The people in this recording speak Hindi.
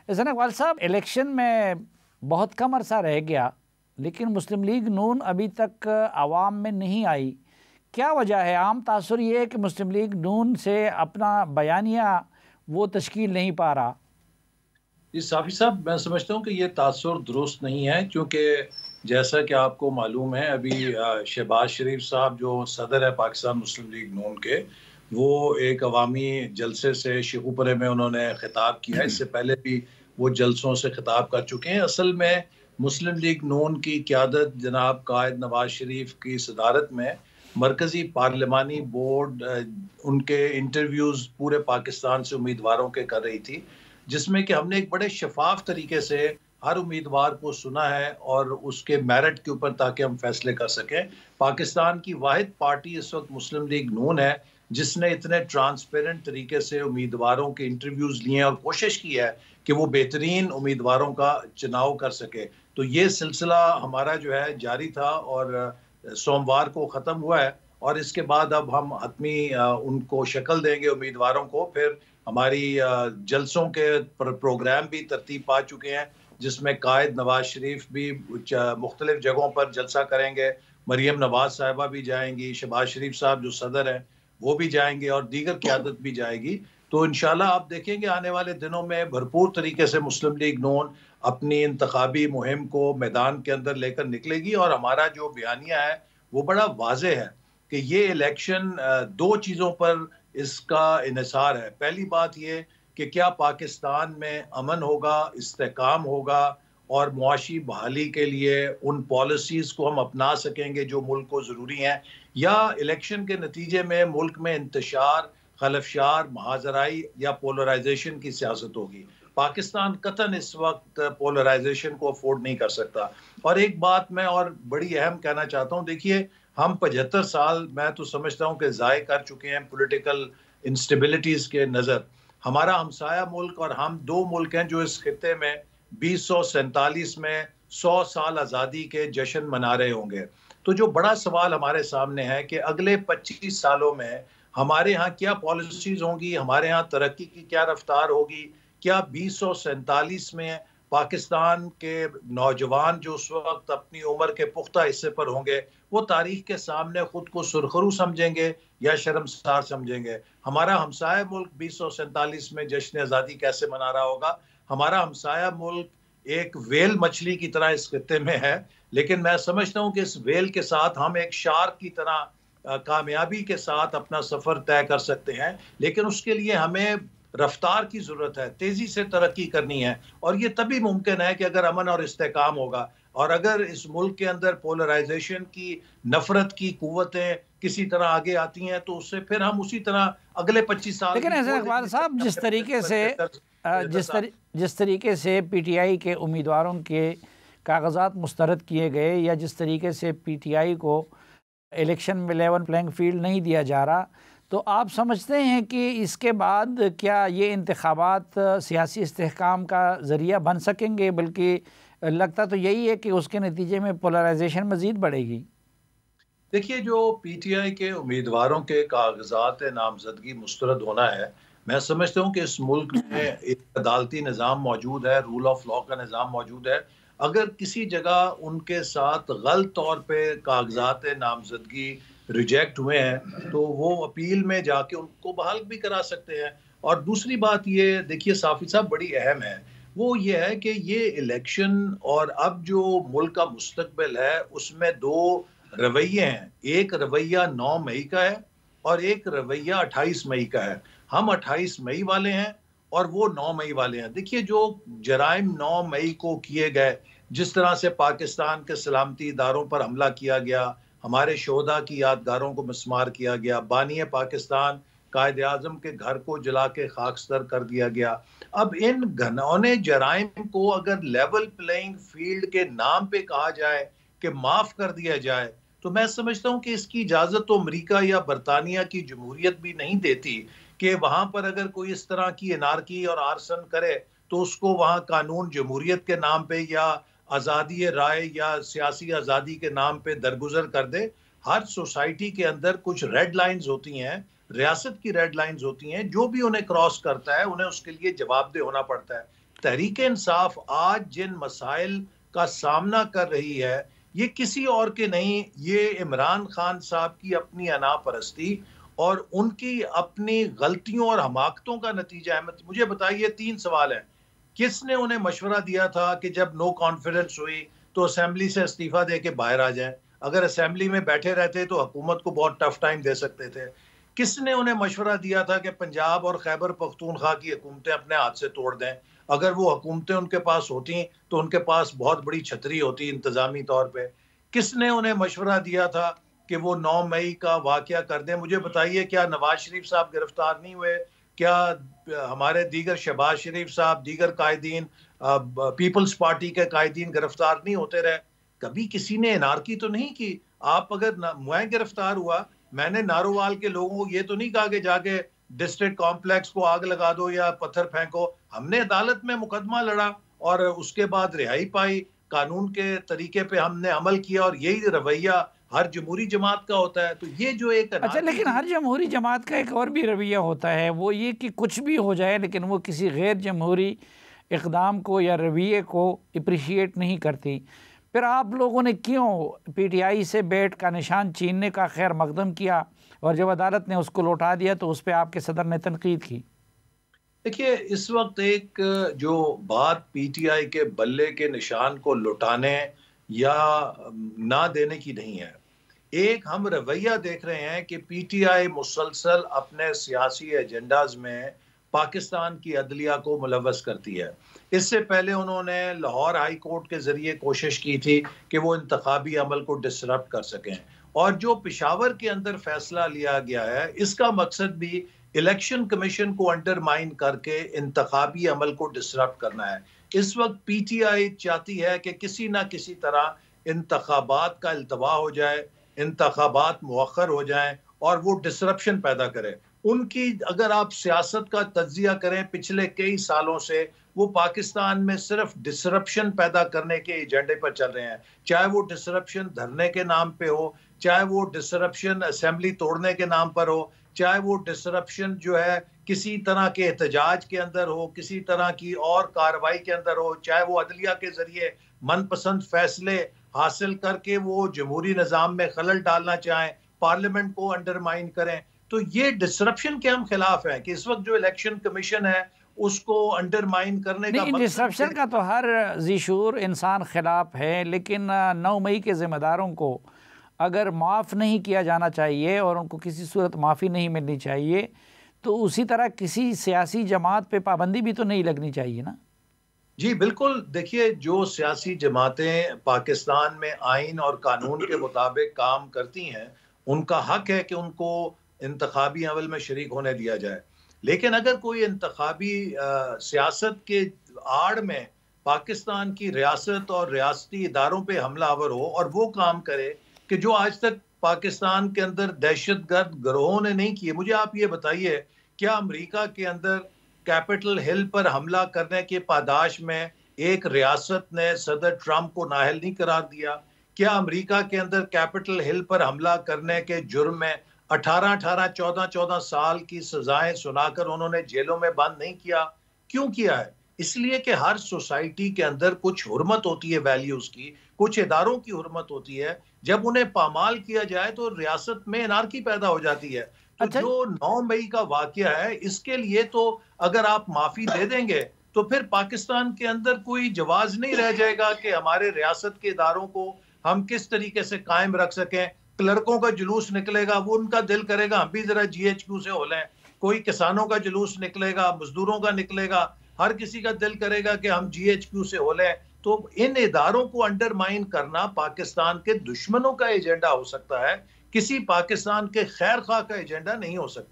हसन इकबाल साहब, इलेक्शन में बहुत कम अरसा रह गया, लेकिन मुस्लिम लीग नून अभी तक आवाम में नहीं आई। क्या वजह है? आम तासुर ये है कि मुस्लिम लीग नून से अपना बयानिया वो तश्कील नहीं पा रहा। जी साफ़ी साहब, मैं समझता हूँ कि ये तासुर दुरुस्त नहीं है, क्योंकि जैसा कि आपको मालूम है, अभी शहबाज शरीफ साहब जो सदर है पाकिस्तान मुस्लिम लीग नून के, वो एक अवामी जलसे से शिखुपरे में उन्होंने खिताब किया। इससे पहले भी वो जलसों से खिताब कर चुके हैं। असल में मुस्लिम लीग नून की क़यादत जनाब कायद नवाज शरीफ की सदारत में मरकज़ी पार्लिमानी बोर्ड उनके इंटरव्यूज़ पूरे पाकिस्तान से उम्मीदवारों के कर रही थी, जिसमें कि हमने एक बड़े शफाफ तरीके से हर उम्मीदवार को सुना है और उसके मेरिट के ऊपर, ताकि हम फैसले कर सकें। पाकिस्तान की वाहिद पार्टी इस वक्त मुस्लिम लीग नून है जिसने इतने ट्रांसपेरेंट तरीके से उम्मीदवारों के इंटरव्यूज़ लिए और कोशिश की है कि वो बेहतरीन उम्मीदवारों का चुनाव कर सके। तो ये सिलसिला हमारा जो है जारी था और सोमवार को ख़त्म हुआ है, और इसके बाद अब हम हतमी उनको शक्ल देंगे उम्मीदवारों को। फिर हमारी जलसों के प्रोग्राम भी तरतीब पा चुके हैं, जिसमें कायद नवाज शरीफ भी मुख्तलिफ जगहों पर जलसा करेंगे, मरीम नवाज साहिबा भी जाएंगी, शहबाज शरीफ साहब जो सदर हैं वो भी जाएंगे और दीगर क़यादत भी जाएगी। तो इंशाल्लाह आप देखेंगे आने वाले दिनों में भरपूर तरीके से मुस्लिम लीग नून अपनी इंतखाबी मुहिम को मैदान के अंदर लेकर निकलेगी। और हमारा जो बयानिया है वो बड़ा वाज़ेह है कि ये इलेक्शन दो चीज़ों पर इसका इन्हिसार है। पहली बात ये कि क्या पाकिस्तान में अमन होगा, इस्तेहकाम होगा और मुआशी बहाली के लिए उन पॉलिसीज़ को हम अपना सकेंगे जो मुल्क को ज़रूरी हैं, या इलेक्शन के नतीजे में मुल्क में इंतशार, खलफशार, महाजराई या पोलराइजेशन की सियासत होगी। पाकिस्तान कतन इस वक्त पोलराइजेशन को अफोर्ड नहीं कर सकता। और एक बात मैं और बड़ी अहम कहना चाहता हूँ, देखिए हम 75 साल मैं तो समझता हूँ कि ज़ाय कर चुके हैं पॉलिटिकल इंस्टेबिलिटीज़ के नज़र। हमारा हमसाया मुल्क और हम दो मुल्क हैं जो इस खित्ते में 2047 में 100 साल आज़ादी के जश्न मना रहे होंगे। तो जो बड़ा सवाल हमारे सामने है कि अगले 25 सालों में हमारे यहाँ क्या पॉलिसीज़ होंगी, हमारे यहाँ तरक्की की क्या रफ्तार होगी, क्या 2047 में पाकिस्तान के नौजवान जो उस वक्त अपनी उम्र के पुख्ता हिस्से पर होंगे, वो तारीख के सामने खुद को सुरखरू समझेंगे या शर्मसार समझेंगे। हमारा हमसाया मुल्क 2047 में जश्न आज़ादी कैसे मना रहा होगा? हमारा हमसाया मुल्क एक व्हेल मछली की तरह इस खित्ते में है, लेकिन मैं समझता हूँ कि इस व्हेल के साथ हम एक शार्क की तरह कामयाबी के साथ अपना सफ़र तय कर सकते हैं। लेकिन उसके लिए हमें रफ्तार की ज़रूरत है, तेज़ी से तरक्की करनी है, और ये तभी मुमकिन है कि अगर अमन और इस्तेहकाम होगा। और अगर इस मुल्क के अंदर पोलराइजेशन की, नफरत की कुव्वतें किसी तरह आगे आती हैं, तो उससे फिर हम उसी तरह अगले 25 साल। लेकिन हसन इकबाल साहब, जिस तरीके से PTI के उम्मीदवारों के कागजात मुस्तरद किए गए, या जिस तरीके से PTI को इलेक्शन में लेवल प्लेइंग फील्ड नहीं दिया जा रहा, तो आप समझते हैं कि इसके बाद क्या ये इंतखाबात सियासी इस्तेहकाम का ज़रिया बन सकेंगे? बल्कि लगता तो यही है कि उसके नतीजे में पोलराइजेशन मज़ीद बढ़ेगी। देखिए, जो PTI के उम्मीदवारों के कागजात नामजदगी मुस्तरद होना है, मैं समझता हूँ कि इस मुल्क में एक अदालती निज़ाम मौजूद है, रूल ऑफ लॉ का निज़ाम मौजूद है। अगर किसी जगह उनके साथ गलत तौर पे कागजात नामजदगी रिजेक्ट हुए हैं, तो वो अपील में जाके उनको बहाल भी करा सकते हैं। और दूसरी बात ये देखिए साफ़ी साहब, बड़ी अहम है, वो ये है कि ये इलेक्शन और अब जो मुल्क का मुस्तकबिल है उसमें दो रवैये हैं। एक रवैया 9 मई का है और एक रवैया 28 मई का है। हम 28 मई वाले हैं और वो 9 मई वाले हैं। देखिए, जो जराइम 9 मई को किए गए, जिस तरह से पाकिस्तान के सलामती इदारों पर हमला किया गया, हमारे शोहदा की यादगारों को मिसमार किया गया, बानी पाकिस्तान कायद आज़म के घर को जला के खाकस्तर कर दिया गया। अब इन घनौने जराइम को अगर लेवल प्लेइंग फील्ड के नाम पे कहा जाए कि माफ़ कर दिया जाए, तो मैं समझता हूँ कि इसकी इजाज़त तो अमेरिका या बरतानिया की जमहूरियत भी नहीं देती कि वहाँ पर अगर कोई इस तरह की एनार्की और आर्सन करे तो उसको वहाँ कानून जमहूरियत के नाम पे या आज़ादी राय या सियासी आज़ादी के नाम पे दरगुजर कर दे। हर सोसाइटी के अंदर कुछ रेड लाइंस होती हैं, रियासत की रेड लाइंस होती हैं, जो भी उन्हें क्रॉस करता है उन्हें उसके लिए जवाबदेह होना पड़ता है। तहरीक इंसाफ आज जिन मसाइल का सामना कर रही है, ये किसी और के नहीं, ये इमरान खान साहब की अपनी अनापरस्ती और उनकी अपनी गलतियों और हमाकतों का नतीजा है। मुझे बताइए, 3 सवाल हैं। किसने उन्हें मशवरा दिया था कि जब नो कॉन्फिडेंस हुई तो असेंबली से इस्तीफा दे के बाहर आ जाएं? अगर असेंबली में बैठे रहते तो हुकूमत को बहुत टफ टाइम दे सकते थे। किसने उन्हें मशवरा दिया था कि पंजाब और खैबर पख्तूनख्वा की हुकूमतें अपने हाथ से तोड़ दें? अगर वो हुकूमतें उनके पास होती तो उनके पास बहुत बड़ी छतरी होती इंतजामी तौर पे। किसने उन्हें मशवरा दिया था कि वो 9 मई का वाकया कर दें? मुझे बताइए, क्या नवाज शरीफ साहब गिरफ्तार नहीं हुए? क्या हमारे दीगर शहबाज शरीफ साहब, दीगर कायदीन, पीपल्स पार्टी के कायदीन गिरफ्तार नहीं होते रहे? कभी किसी ने एनार्की तो नहीं की? आप अगर मैं गिरफ्तार हुआ, मैंने नारोवाल के लोगों को ये तो नहीं कहा कि जाके डिस्ट्रिक्ट कॉम्प्लेक्स को आग लगा दो या पत्थर फेंको। हमने अदालत में मुकदमा लड़ा और उसके बाद रिहाई पाई, कानून के तरीके पे हमने अमल किया, और यही रवैया हर जमहूरी जमात का होता है। तो ये जो एक अच्छा, लेकिन हर जमहूरी जमात का एक और भी रवैया होता है, वो ये कि कुछ भी हो जाए लेकिन वो किसी गैर जमहूरी इक़दाम को या रवैये को अप्रिशिएट नहीं करती। फिर आप लोगों ने क्यों पीटीआई से बैट का निशान छीनने का खैर मकदम किया, और जब अदालत ने उसको लौटा दिया तो उस पर आपके सदर ने तनकीद की? देखिए, इस वक्त एक जो बात पीटीआई के बल्ले के निशान को लौटाने या ना देने की नहीं है, एक हम रवैया देख रहे हैं कि पीटीआई मुसलसल अपने सियासी एजेंडाज में पाकिस्तान की अदलिया को मुलव्वस करती है। इससे पहले उन्होंने लाहौर हाई कोर्ट के जरिए कोशिश की थी कि वो इंतखाबी अमल को डिसरप्ट कर सकें, और जो पेशावर के अंदर फैसला लिया गया है, इसका मकसद भी इलेक्शन कमीशन को अंडरमाइन करके इंतखाबी अमल को डिसरप्ट करना है। इस वक्त पीटीआई चाहती है कि किसी ना किसी तरह इंतखाबात का इल्तवा हो जाए, इंतखाबात मुअख्खर हो जाएं और वो डिसरप्शन पैदा करे। उनकी अगर आप सियासत का तज्जिया करें पिछले कई सालों से, वो पाकिस्तान में सिर्फ डिसरप्शन पैदा करने के एजेंडे पर चल रहे हैं। चाहे वो डिसरप्शन धरने के नाम पे हो, चाहे वो डिसरप्शन असेंबली तोड़ने के नाम पर हो, चाहे वो डिसरप्शन जो है किसी तरह के एहतजाज के अंदर हो, किसी तरह की और कार्रवाई के अंदर हो, चाहे वो अदलिया के जरिए मनपसंद फैसले हासिल करके वो जमहूरी निज़ाम में खलल डालना चाहें, पार्लियामेंट को अंडरमाइन करें। तो ये डिसरप्शन के हम खिलाफ हैं कि इस वक्त जो इलेक्शन कमीशन है उसको अंडरमाइन करने का नहीं, डिसरप्शन का तो हर ज़ीशूर इंसान खिलाफ है, लेकिन 9 मई के ज़िम्मेदारों को अगर माफ़ नहीं किया जाना चाहिए और उनको किसी सूरत माफ़ी नहीं मिलनी चाहिए, तो उसी तरह किसी सियासी जमात पे पाबंदी भी तो नहीं लगनी चाहिए ना? जी बिल्कुल। देखिए, जो सियासी जमातें पाकिस्तान में आइन और कानून के मुताबिक काम करती हैं, उनका हक है कि उनको इंतखाबी अमल में शरीक होने दिया जाए। लेकिन अगर कोई इंतखाबी सियासत के आड़ में पाकिस्तान की रियासत और रियासती इदारों पे हमलावर हो और वो काम करे कि जो आज तक पाकिस्तान के अंदर दहशतगर्द गिरोहों ने नहीं किए। मुझे आप ये बताइए, क्या अमेरिका के अंदर कैपिटल हिल पर हमला करने के पादाश में एक रियासत ने सदर ट्रंप को नाअहल नहीं करार दिया? क्या अमेरिका के अंदर कैपिटल हिल पर हमला करने के जुर्म में 18-18, 14-14 साल की सजाएं सुनाकर उन्होंने जेलों में बंद नहीं किया? क्यों किया है? इसलिए कि हर सोसाइटी के अंदर कुछ हुर्मत होती है, वैल्यूज की, कुछ इदारों की हुर्मत होती है। जब उन्हें पामाल किया जाए तो रियासत में अनारकी पैदा हो जाती है। तो अच्छा, जो 9 मई का वाकया है, इसके लिए तो अगर आप माफी दे देंगे तो फिर पाकिस्तान के अंदर कोई जवाज नहीं रह जाएगा कि हमारे रियासत के इदारों को हम किस तरीके से कायम रख सकें। क्लर्कों का जुलूस निकलेगा, वो उनका दिल करेगा हम भी जरा GHQ से हो लें। कोई किसानों का जुलूस निकलेगा, मजदूरों का निकलेगा, हर किसी का दिल करेगा कि हम GHQ से हो लें। तो इन इदारों को अंडरमाइन करना पाकिस्तान के दुश्मनों का एजेंडा हो सकता है, किसी पाकिस्तान के खैर खा का एजेंडा नहीं हो सकता।